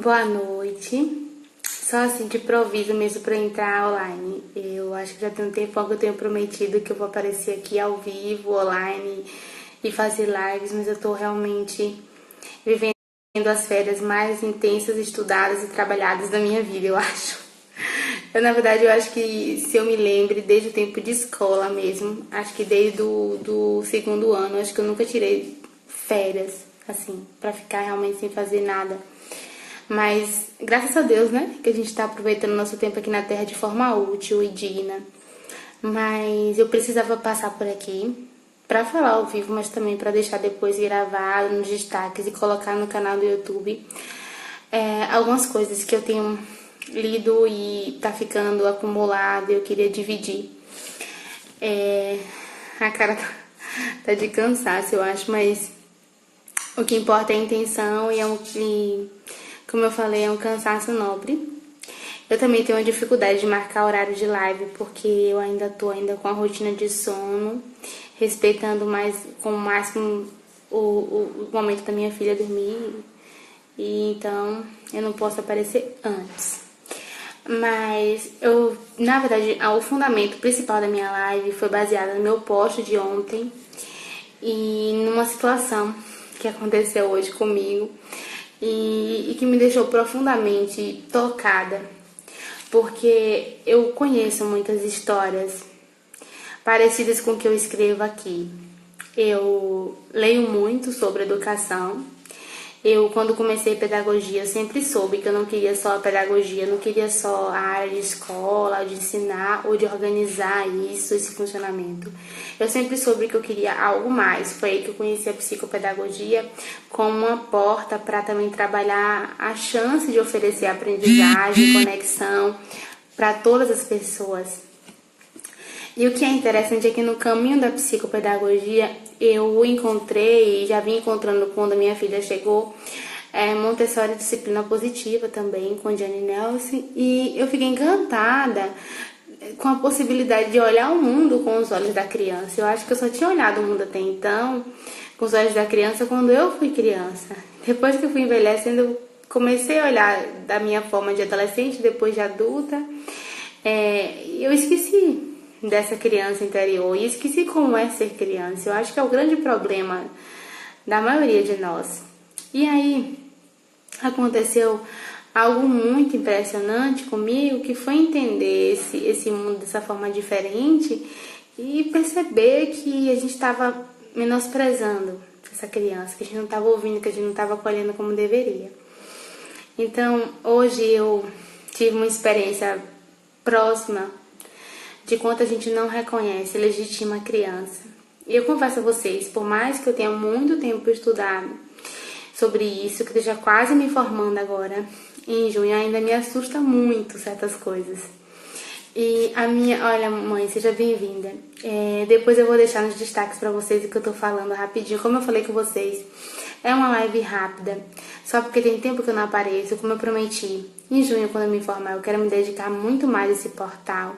Boa noite. Só assim de improviso mesmo para entrar online. Eu acho que já tem um tempão que eu tenho prometido que eu vou aparecer aqui ao vivo, online e fazer lives, mas eu tô realmente vivendo as férias mais intensas, estudadas e trabalhadas da minha vida, eu acho. Na verdade, eu acho que se eu me lembre, desde o tempo de escola mesmo, acho que desde do segundo ano, acho que eu nunca tirei férias, assim, pra ficar realmente sem fazer nada. Mas, graças a Deus, né, que a gente tá aproveitando nosso tempo aqui na Terra de forma útil e digna. Mas eu precisava passar por aqui pra falar ao vivo, mas também pra deixar depois gravado nos destaques e colocar no canal do YouTube algumas coisas que eu tenho lido e tá ficando acumulado e eu queria dividir. A cara tá de cansaço, eu acho, mas o que importa é a intenção e como eu falei, é um cansaço nobre. Eu também tenho uma dificuldade de marcar horário de live, porque eu ainda tô com a rotina de sono, respeitando mais com o máximo o momento da minha filha dormir. E então eu não posso aparecer antes. Mas na verdade, o fundamento principal da minha live foi baseado no meu post de ontem e numa situação que aconteceu hoje comigo e que me deixou profundamente tocada, porque eu conheço muitas histórias parecidas com o que eu escrevo aqui. Eu leio muito sobre educação. Quando comecei pedagogia, eu sempre soube que eu não queria só a pedagogia, não queria só a área de escola, de ensinar ou de organizar esse funcionamento. Eu sempre soube que eu queria algo mais. Foi aí que eu conheci a psicopedagogia como uma porta para também trabalhar a chance de oferecer aprendizagem, conexão para todas as pessoas. E o que é interessante é que no caminho da psicopedagogia eu encontrei, já vim encontrando quando a minha filha chegou, Montessori Disciplina Positiva também, com Jane Nelson, e eu fiquei encantada com a possibilidade de olhar o mundo com os olhos da criança. Eu acho que eu só tinha olhado o mundo até então com os olhos da criança quando eu fui criança. Depois que eu fui envelhecendo, eu comecei a olhar da minha forma de adolescente, depois de adulta, e eu esqueci dessa criança interior e esqueci como é ser criança. Eu acho que é o grande problema da maioria de nós. E aí aconteceu algo muito impressionante comigo, que foi entender esse mundo dessa forma diferente e perceber que a gente estava menosprezando essa criança, que a gente não estava ouvindo, que a gente não estava acolhendo como deveria. Então hoje eu tive uma experiência próxima de quanto a gente não reconhece e legitima a criança. E eu confesso a vocês, por mais que eu tenha muito tempo estudado sobre isso, que eu esteja quase me formando agora, em junho ainda me assusta muito certas coisas. E olha mãe, seja bem-vinda. Depois eu vou deixar nos destaques pra vocês o que eu tô falando rapidinho. Como eu falei com vocês, é uma live rápida, só porque tem tempo que eu não apareço, como eu prometi. Em junho, quando eu me formar, eu quero me dedicar muito mais a esse portal.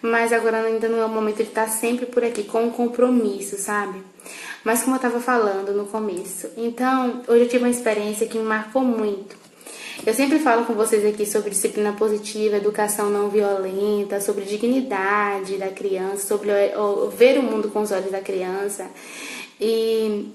Mas agora ainda não é o momento de estar sempre por aqui, com um compromisso, sabe? Mas como eu estava falando no começo. Então, hoje eu tive uma experiência que me marcou muito. Eu sempre falo com vocês aqui sobre disciplina positiva, educação não violenta, sobre dignidade da criança, sobre ver o mundo com os olhos da criança. E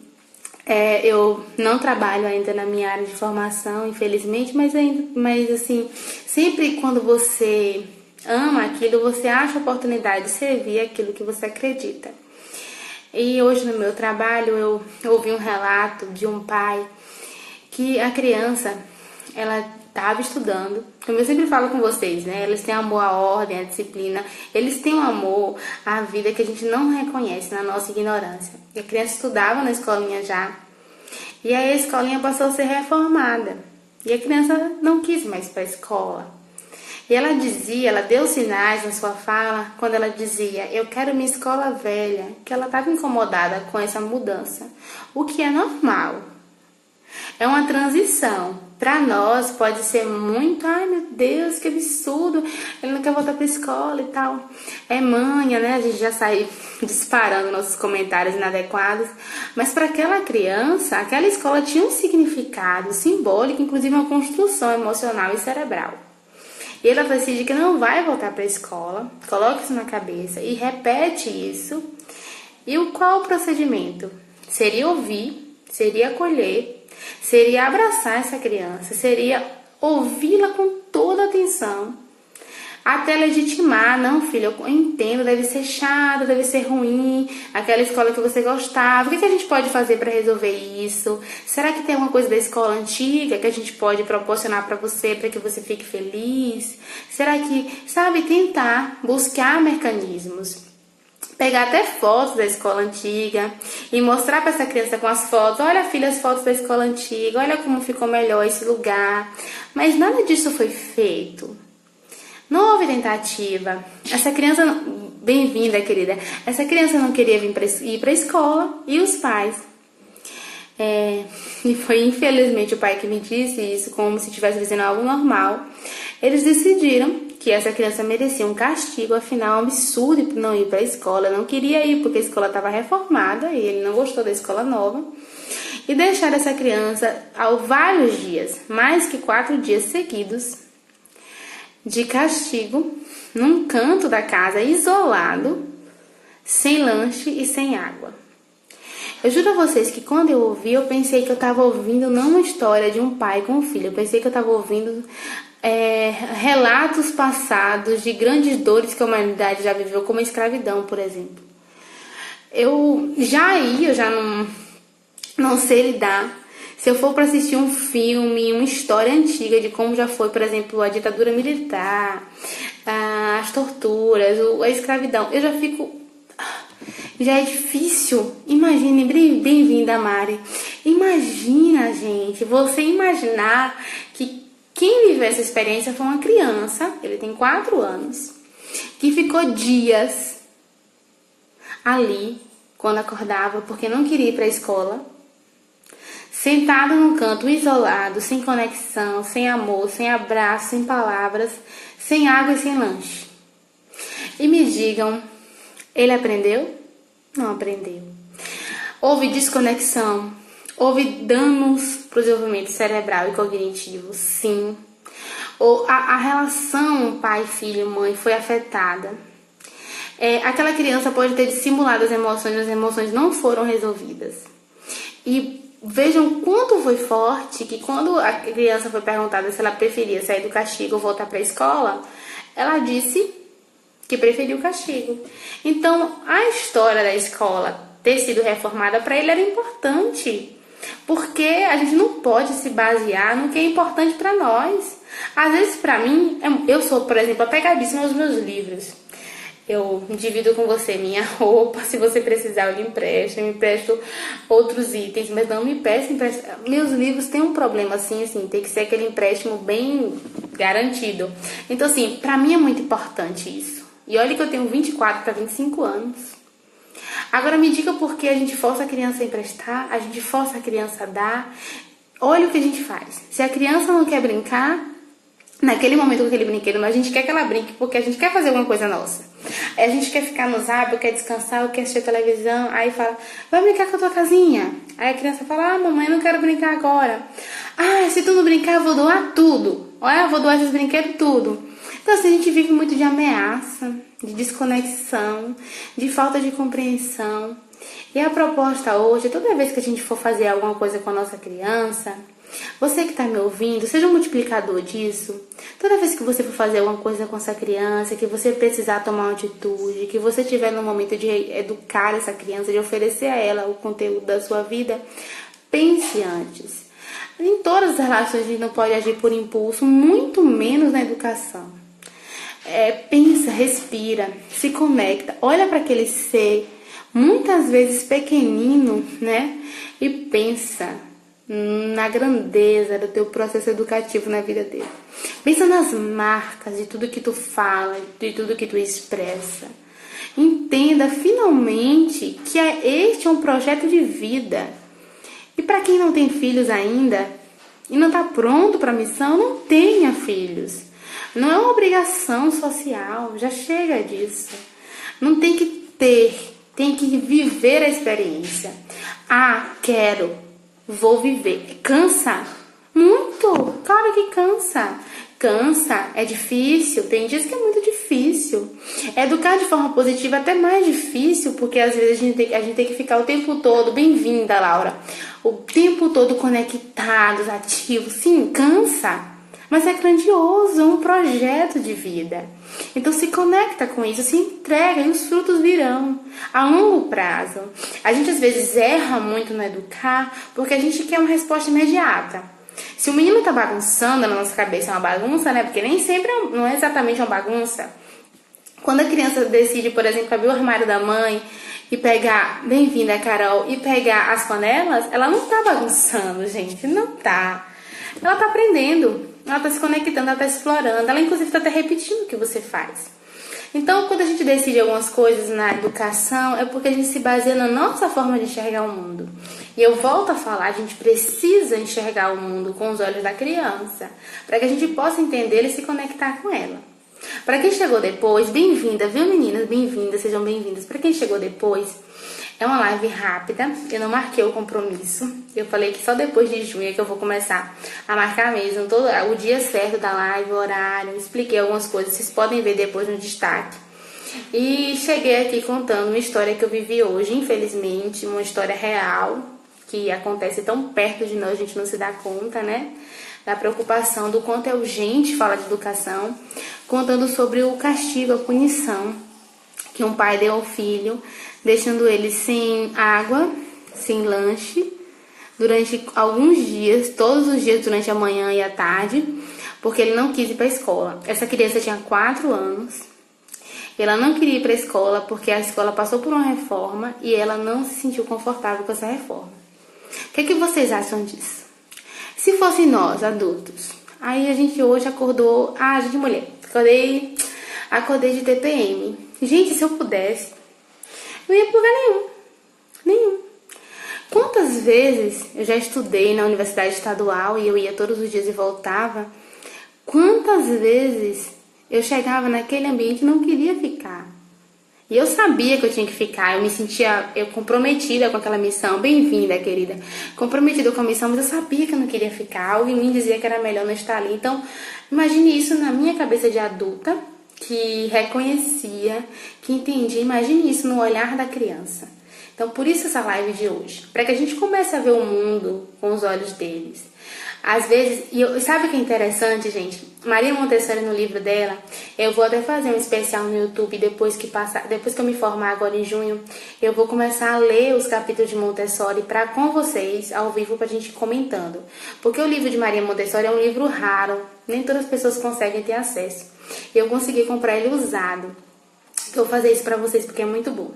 eu não trabalho ainda na minha área de formação, infelizmente, mas assim, sempre quando você ama aquilo, você acha a oportunidade de servir aquilo que você acredita. E hoje no meu trabalho eu ouvi um relato de um pai que a criança, ela estava estudando, como eu sempre falo com vocês, né? Eles têm amor à ordem, à disciplina, eles têm um amor à vida que a gente não reconhece na nossa ignorância. E a criança estudava na escolinha já, e aí a escolinha passou a ser reformada, e a criança não quis mais ir para a escola. E ela deu sinais na sua fala, quando ela dizia, eu quero minha escola velha, que ela estava incomodada com essa mudança, o que é normal. É uma transição. Para nós pode ser muito, ai meu Deus, que absurdo, ele não quer voltar para escola e tal. É manha, né? A gente já sai disparando nossos comentários inadequados. Mas para aquela criança, aquela escola tinha um significado simbólico, inclusive uma construção emocional e cerebral. E ela decide que não vai voltar para a escola, coloca isso na cabeça e repete isso. E qual o procedimento? Seria ouvir, seria acolher, seria abraçar essa criança, seria ouvi-la com toda atenção, até legitimar. Não, filha, eu entendo, deve ser chato, deve ser ruim, aquela escola que você gostava, o que a gente pode fazer para resolver isso? Será que tem alguma coisa da escola antiga que a gente pode proporcionar para você, para que você fique feliz? Será que, sabe, tentar buscar mecanismos? Pegar até fotos da escola antiga e mostrar para essa criança com as fotos. Olha, filha, as fotos da escola antiga, olha como ficou melhor esse lugar. Mas nada disso foi feito. Não houve tentativa. Essa criança, bem-vinda, querida. Essa criança não queria ir para a escola e os pais. E foi infelizmente o pai que me disse isso, como se estivesse fazendo algo normal. Eles decidiram que essa criança merecia um castigo, afinal, é um absurdo não ir para a escola. Não queria ir porque a escola estava reformada e ele não gostou da escola nova. E deixar essa criança há vários dias, mais que 4 dias seguidos, de castigo, num canto da casa, isolado, sem lanche e sem água. Eu juro a vocês que quando eu ouvi, eu pensei que eu estava ouvindo não uma história de um pai com um filho, eu pensei que eu estava ouvindo relatos passados de grandes dores que a humanidade já viveu, como a escravidão, por exemplo. Eu já não sei lidar. Se eu for para assistir um filme, uma história antiga de como já foi, por exemplo, a ditadura militar, as torturas, a escravidão, eu já fico... Já é difícil. Imagine, bem-vinda, Mari. Imagina, gente, você imaginar que quem viveu essa experiência foi uma criança, ele tem 4 anos, que ficou dias ali, quando acordava, porque não queria ir para a escola, sentado num canto, isolado, sem conexão, sem amor, sem abraço, sem palavras, sem água e sem lanche. E me digam, ele aprendeu? Não aprendeu. Houve desconexão, houve danos para o desenvolvimento cerebral e cognitivo, sim. A relação pai, filho, mãe foi afetada. Aquela criança pode ter dissimulado as emoções não foram resolvidas. E vejam quanto foi forte que quando a criança foi perguntada se ela preferia sair do castigo ou voltar para a escola, ela disse que preferiu o castigo. Então, a história da escola ter sido reformada para ele era importante, porque a gente não pode se basear no que é importante para nós. Às vezes, para mim, eu sou, por exemplo, apegadíssima aos meus livros. Eu divido com você minha roupa, se você precisar eu lhe empresto outros itens, mas não me peça empréstimo. Meus livros têm um problema assim, tem que ser aquele empréstimo bem garantido. Então, assim, pra mim é muito importante isso. E olha que eu tenho 24 para 25 anos. Agora me diga por que a gente força a criança a emprestar, a gente força a criança a dar. Olha o que a gente faz. Se a criança não quer brincar, naquele momento com aquele brinquedo, mas a gente quer que ela brinque porque a gente quer fazer alguma coisa nossa. A gente quer ficar no zap, quer descansar, quer assistir televisão, aí fala, vai brincar com a tua casinha. Aí a criança fala, mamãe, eu não quero brincar agora. Se tu não brincar, eu vou doar tudo. Olha, eu vou doar esses brinquedos tudo. Então assim, a gente vive muito de ameaça, de desconexão, de falta de compreensão. E a proposta hoje, toda vez que a gente for fazer alguma coisa com a nossa criança, você que está me ouvindo, seja um multiplicador disso. Toda vez que você for fazer alguma coisa com essa criança, que você precisar tomar uma atitude, que você estiver no momento de educar essa criança, de oferecer a ela o conteúdo da sua vida, pense antes. Em todas as relações a gente não pode agir por impulso, muito menos na educação. Pensa, respira, se conecta, olha para aquele ser, muitas vezes pequenino, né? E pensa na grandeza do teu processo educativo na vida dele. Pensa nas marcas de tudo que tu fala, de tudo que tu expressa. Entenda finalmente que este é um projeto de vida. E para quem não tem filhos ainda e não está pronto para a missão, não tenha filhos. Não é uma obrigação social, já chega disso. Não tem que ter, tem que viver a experiência. Ah, quero, vou viver. Cansa? Muito, claro que cansa. Cansa, é difícil, tem dias que é muito difícil. Educar de forma positiva é até mais difícil, porque às vezes a gente tem que ficar o tempo todo, bem-vinda, Laura, o tempo todo conectados, ativos. Sim, cansa, mas é grandioso, é um projeto de vida. Então se conecta com isso, se entrega e os frutos virão a longo prazo. A gente às vezes erra muito no educar porque a gente quer uma resposta imediata. Se o menino tá bagunçando, na nossa cabeça é uma bagunça, né? Porque nem sempre não é exatamente uma bagunça. Quando a criança decide, por exemplo, abrir o armário da mãe e pegar, bem-vinda, Carol, e pegar as panelas, ela não tá bagunçando, gente, não tá. Ela tá aprendendo, ela tá se conectando, ela tá explorando, ela inclusive tá até repetindo o que você faz. Então, quando a gente decide algumas coisas na educação, é porque a gente se baseia na nossa forma de enxergar o mundo. E eu volto a falar, a gente precisa enxergar o mundo com os olhos da criança, para que a gente possa entender e se conectar com ela. Para quem chegou depois, bem-vinda, viu, meninas? Bem-vindas, sejam bem-vindas. Para quem chegou depois, é uma live rápida, eu não marquei o compromisso. Eu falei que só depois de junho é que eu vou começar a marcar mesmo todo o dia certo da live, o horário, expliquei algumas coisas, vocês podem ver depois no destaque. E cheguei aqui contando uma história que eu vivi hoje, infelizmente, uma história real, que acontece tão perto de nós, a gente não se dá conta, né? Da preocupação, do quanto é urgente falar de educação, contando sobre o castigo, a punição que um pai deu ao filho, deixando ele sem água, sem lanche, durante alguns dias, todos os dias durante a manhã e a tarde, porque ele não quis ir para a escola. Essa criança tinha 4 anos, e ela não queria ir para a escola porque a escola passou por uma reforma e ela não se sentiu confortável com essa reforma. O que vocês acham disso? Se fosse nós, adultos, aí a gente hoje acordou, gente, mulher, acordei de TPM. Gente, se eu pudesse, não ia por lugar nenhum. Quantas vezes eu já estudei na universidade estadual e eu ia todos os dias e voltava? Quantas vezes eu chegava naquele ambiente e não queria ficar? E eu sabia que eu tinha que ficar, eu me sentia comprometida com aquela missão. Bem-vinda, querida. Comprometida com a missão, mas eu sabia que eu não queria ficar. Algo em mim dizia que era melhor não estar ali. Então, imagine isso na minha cabeça de adulta, que reconhecia, que entendia. Imagine isso no olhar da criança. Então, por isso essa live de hoje. Para que a gente comece a ver o mundo com os olhos deles. Às vezes, sabe o que é interessante, gente? Maria Montessori, no livro dela, eu vou até fazer um especial no YouTube depois que eu me formar agora em junho, eu vou começar a ler os capítulos de Montessori com vocês, ao vivo, pra gente ir comentando. Porque o livro de Maria Montessori é um livro raro, nem todas as pessoas conseguem ter acesso. E eu consegui comprar ele usado. Eu vou fazer isso pra vocês porque é muito bom.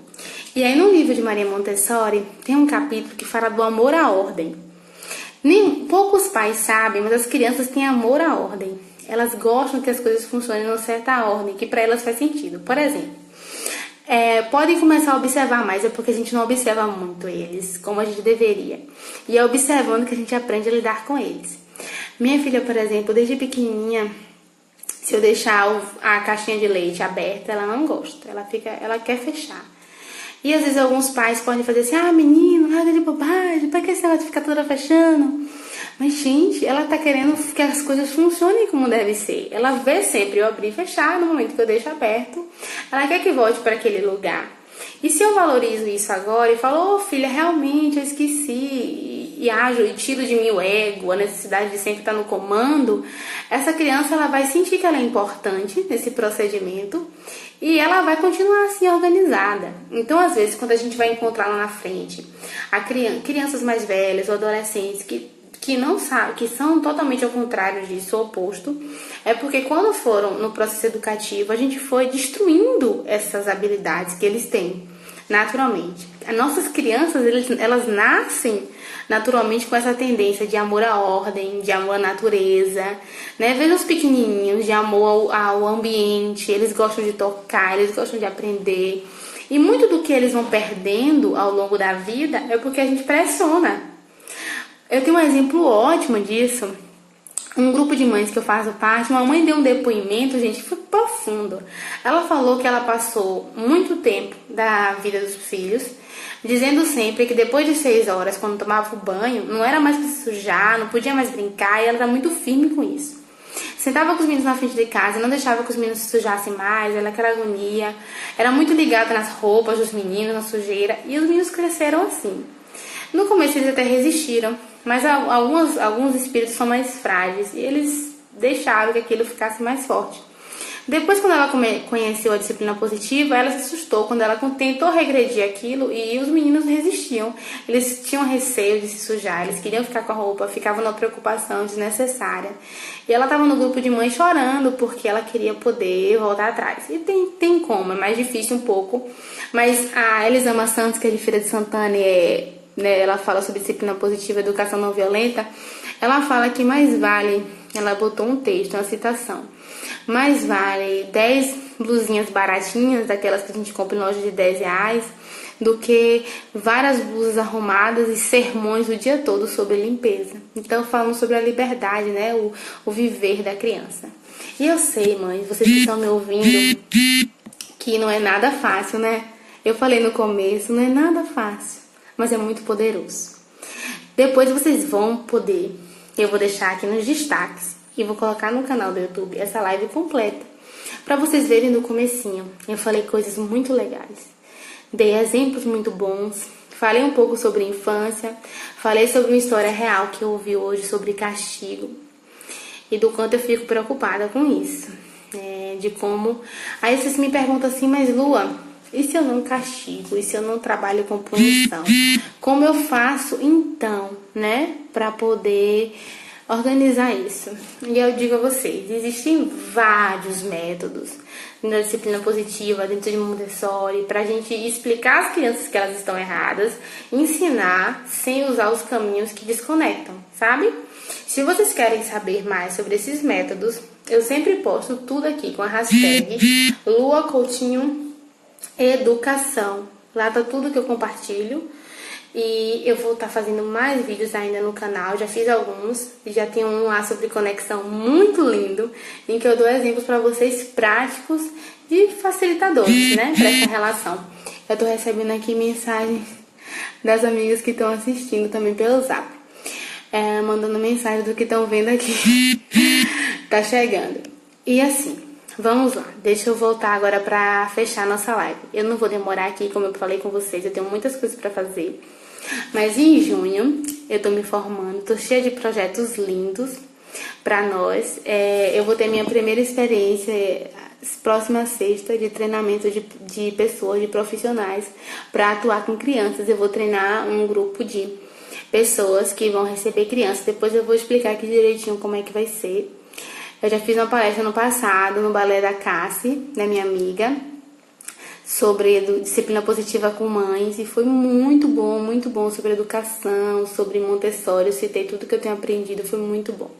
E aí no livro de Maria Montessori, tem um capítulo que fala do amor à ordem. Poucos pais sabem, mas as crianças têm amor à ordem. Elas gostam que as coisas funcionem numa certa ordem, que para elas faz sentido. Por exemplo, podem começar a observar mais, é porque a gente não observa muito eles, como a gente deveria. E é observando que a gente aprende a lidar com eles. Minha filha, por exemplo, desde pequenininha, se eu deixar a caixinha de leite aberta, ela não gosta. Ela quer fechar. E às vezes alguns pais podem fazer assim, menino, nada de bobagem, pra que esse negócio ficar toda fechando? Mas, gente, ela tá querendo que as coisas funcionem como deve ser. Ela vê sempre eu abrir e fechar no momento que eu deixo aberto. Ela quer que volte para aquele lugar. E se eu valorizo isso agora e falo, filha, realmente eu esqueci, e ajo e tiro de mim o ego, a necessidade de sempre estar no comando, essa criança ela vai sentir que ela é importante nesse procedimento e ela vai continuar assim organizada. Então, às vezes, quando a gente vai encontrar lá na frente crianças mais velhas ou adolescentes que não sabem, que são totalmente ao contrário disso, o oposto, é porque quando foram no processo educativo, a gente foi destruindo essas habilidades que eles têm naturalmente. As nossas crianças, elas nascem naturalmente com essa tendência de amor à ordem, de amor à natureza, né? Veja os pequenininhos, de amor ao ambiente, eles gostam de tocar, eles gostam de aprender. E muito do que eles vão perdendo ao longo da vida é porque a gente pressiona. Eu tenho um exemplo ótimo disso. Um grupo de mães que eu faço parte, uma mãe deu um depoimento, gente, foi profundo. Ela falou que ela passou muito tempo da vida dos filhos, dizendo sempre que depois de 6 horas, quando tomava o banho, não era mais pra se sujar, não podia mais brincar, e ela era muito firme com isso. Sentava com os meninos na frente de casa, não deixava que os meninos se sujassem mais, ela queria agonia, era muito ligada nas roupas dos meninos, na sujeira, e os meninos cresceram assim. No começo eles até resistiram, mas alguns espíritos são mais frágeis e eles deixaram que aquilo ficasse mais forte. Depois, quando ela conheceu a disciplina positiva, ela se assustou quando ela tentou regredir aquilo e os meninos resistiam. Eles tinham receio de se sujar, eles queriam ficar com a roupa, ficavam numa preocupação desnecessária. E ela estava no grupo de mães chorando porque ela queria poder voltar atrás. E tem como, é mais difícil um pouco. Mas a Elisama Santos, que é de Feira de Santana, ela fala sobre disciplina positiva e educação não violenta. Ela fala que mais vale, ela botou um texto, uma citação, mais vale 10 blusinhas baratinhas, daquelas que a gente compra em loja de R$10, do que várias blusas arrumadas e sermões o dia todo sobre limpeza. Então falam sobre a liberdade, né, o viver da criança. E eu sei, mãe, vocês que estão me ouvindo, que não é nada fácil, né? Eu falei no começo, não é nada fácil, mas é muito poderoso. Depois vocês vão poder, eu vou deixar aqui nos destaques e vou colocar no canal do YouTube essa live completa para vocês verem no comecinho. Eu falei coisas muito legais, dei exemplos muito bons, falei um pouco sobre infância, falei sobre uma história real que eu ouvi hoje sobre castigo e do quanto eu fico preocupada com isso, de como... Aí vocês me perguntam assim, mas Lua, e se eu não castigo? E se eu não trabalho com punição? Como eu faço então, né, para poder organizar isso? E eu digo a vocês, existem vários métodos na disciplina positiva, dentro de Montessori, para a gente explicar às crianças que elas estão erradas, ensinar sem usar os caminhos que desconectam, sabe? Se vocês querem saber mais sobre esses métodos, eu sempre posto tudo aqui com a hashtag Lua Coutinho Educação. Lá tá tudo que eu compartilho. E eu vou estar fazendo mais vídeos ainda no canal. Já fiz alguns. E já tem um lá sobre conexão muito lindo, em que eu dou exemplos para vocês práticos de facilitadores, né, para essa relação. Eu tô recebendo aqui mensagens das amigas que estão assistindo também pelo Zap, mandando mensagem do que estão vendo aqui. Tá chegando. E assim, vamos lá, deixa eu voltar agora pra fechar nossa live. Eu não vou demorar aqui, como eu falei com vocês, eu tenho muitas coisas pra fazer. Mas em junho eu tô me formando, tô cheia de projetos lindos pra nós. Eu vou ter minha primeira experiência próxima sexta de treinamento de pessoas, de profissionais, pra atuar com crianças. Eu vou treinar um grupo de pessoas que vão receber crianças. Depois eu vou explicar aqui direitinho como é que vai ser. Eu já fiz uma palestra no passado, no balé da Cassi, da minha amiga, sobre disciplina positiva com mães, e foi muito bom sobre educação, sobre Montessori. Eu citei tudo que eu tenho aprendido, foi muito bom.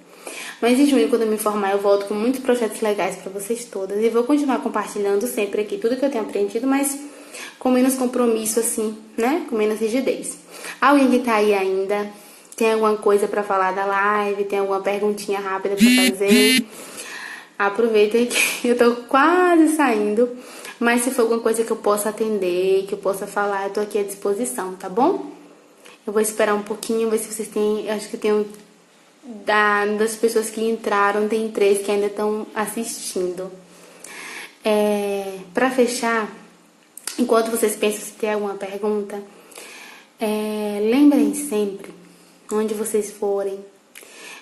Mas em junho, quando eu me formar, eu volto com muitos projetos legais para vocês todas, e vou continuar compartilhando sempre aqui tudo que eu tenho aprendido, mas com menos compromisso assim, né? Com menos rigidez. Alguém que tá aí ainda? Tem alguma coisa para falar da live? Tem alguma perguntinha rápida para fazer? Aproveitem que eu tô quase saindo. Mas se for alguma coisa que eu possa atender, que eu possa falar, eu tô aqui à disposição, tá bom? Eu vou esperar um pouquinho, ver se vocês têm... Acho que tem das pessoas que entraram, tem 3 que ainda estão assistindo. Para fechar, enquanto vocês pensam se tem alguma pergunta, lembrem sempre, onde vocês forem,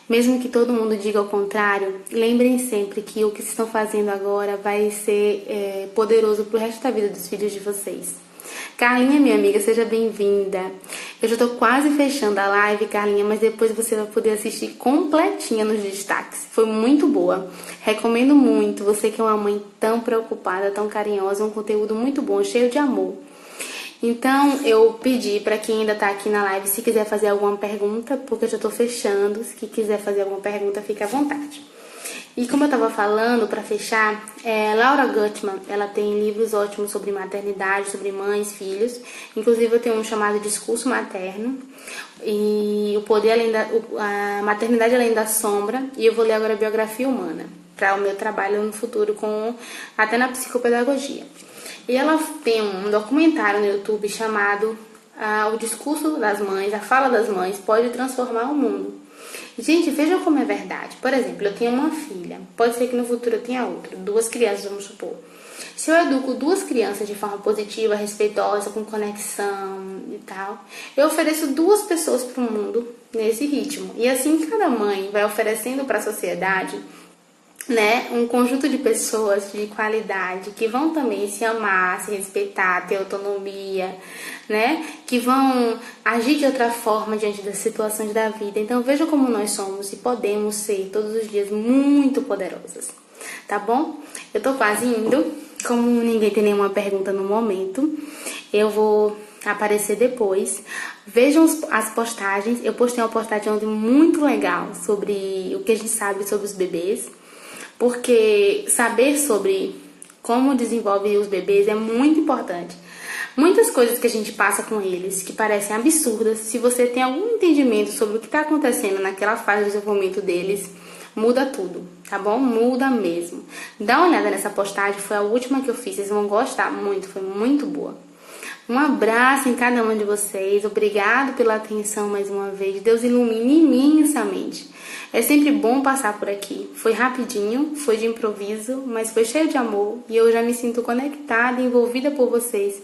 mesmo que todo mundo diga ao contrário, lembrem sempre que o que vocês estão fazendo agora vai ser poderoso pro resto da vida dos filhos de vocês. Carlinha, minha amiga, seja bem-vinda. Eu já tô quase fechando a live, Carlinha, mas depois você vai poder assistir completinha nos destaques. Foi muito boa. Recomendo muito. Você que é uma mãe tão preocupada, tão carinhosa, um conteúdo muito bom, cheio de amor. Então, eu pedi para quem ainda tá aqui na live, se quiser fazer alguma pergunta, porque eu já tô fechando. Se quiser fazer alguma pergunta, fique à vontade. E como eu estava falando, para fechar, Laura Gutman, ela tem livros ótimos sobre maternidade, sobre mães, filhos. Inclusive eu tenho um chamado Discurso Materno e a Maternidade Além da Sombra. E eu vou ler agora a Biografia Humana, para o meu trabalho no futuro até na psicopedagogia. E ela tem um documentário no YouTube chamado O Discurso das Mães, a Fala das Mães pode transformar o mundo. Gente, vejam como é verdade. Por exemplo, eu tenho uma filha. Pode ser que no futuro eu tenha outra. 2 crianças, vamos supor. Se eu educo 2 crianças de forma positiva, respeitosa, com conexão e tal, eu ofereço 2 pessoas para o mundo nesse ritmo. E assim cada mãe vai oferecendo para a sociedade, né, um conjunto de pessoas de qualidade que vão também se amar, se respeitar, ter autonomia, né, que vão agir de outra forma diante das situações da vida. Então veja como nós somos e podemos ser todos os dias muito poderosas, tá bom? Eu tô quase indo, como ninguém tem nenhuma pergunta no momento, eu vou aparecer depois. Vejam as postagens. Eu postei uma postagem ontem muito legal sobre o que a gente sabe sobre os bebês, porque saber sobre como desenvolve os bebês é muito importante. Muitas coisas que a gente passa com eles, que parecem absurdas, se você tem algum entendimento sobre o que está acontecendo naquela fase de desenvolvimento deles, muda tudo, tá bom? Muda mesmo. Dá uma olhada nessa postagem, foi a última que eu fiz, vocês vão gostar muito, foi muito boa. Um abraço em cada uma de vocês, obrigado pela atenção mais uma vez, Deus ilumine imensamente. É sempre bom passar por aqui, foi rapidinho, foi de improviso, mas foi cheio de amor e eu já me sinto conectada e envolvida por vocês,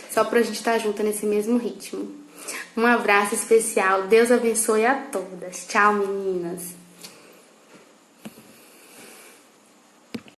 só pra gente estar junto nesse mesmo ritmo. Um abraço especial, Deus abençoe a todas. Tchau, meninas!